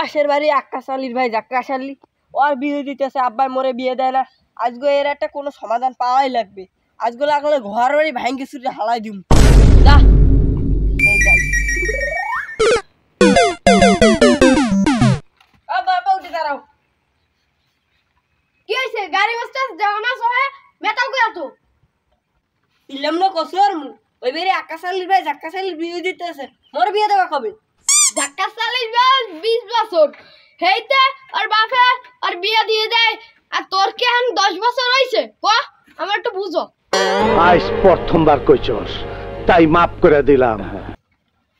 পাশের বাড়ি আক্কাস আলীর ভাই জাক্কাস আলী ওর বিয়ে দিতেছে, আব্বাই মরে বিয়ে দেয় না। আজকে এর একটা কোনো সমাধান পাওয়াই লাগবে। আজকে লাগলে ঘর বাড়ি ভাঙ্গি চুরি হালাই দিম। যা বাবা উঠে দাঁড়াও। কি হয়েছে? গাড়ি বসতে যাও না সবাই মেটাও করে তো ইলাম না কসর মু ওই বেরে আক্কাস আলীর ভাই জাক্কাস আলীর বিয়ে দিতেছে, মোর বিয়ে দেওয়া কবে? ধাক্কা চালিস 20 বছর হেইতে আর বাপে আর বিয়ে দিয়ে দেয়, আর তোর কি এখন 10 বছর হইছে? ক আমার একটু বুঝো। আজ প্রথমবার কইছস, তাই মাফ করে দিলাম।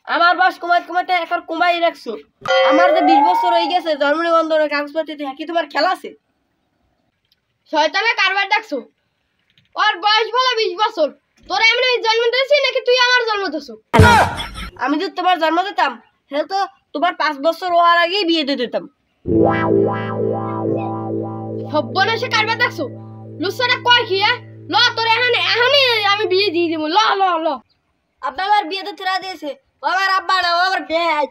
আমার বাস কমাতে এখন কমাই রাখছো। আমার যে 20 বছর হয়ে গেছে জন্ম নিবন্ধনের কাগজপত্রে কি তোমার খেলা আছে? শয়তানে কারবার দেখছো, ওর বয়স বলো 20 বছর। তোরা এমনি জন্ম দিয়েছি নাকি তুই আমার জন্ম দিছো? আমি যদি তোমার জন্ম দিতাম তাহলে তো তোমার 5 বছর হওয়ার আগেই বিয়ে দিয়ে দিতাম। সব্বনাশে কারবার দেখছো, লুসাটা কয় কি? ল তোর এখনই আমি বিয়ে দিয়ে দিব। ল ল ল আব্বা আমার বিয়ে তো ছেড়া দিয়েছে। ও আমার আব্বা না, ও আমার ভাই।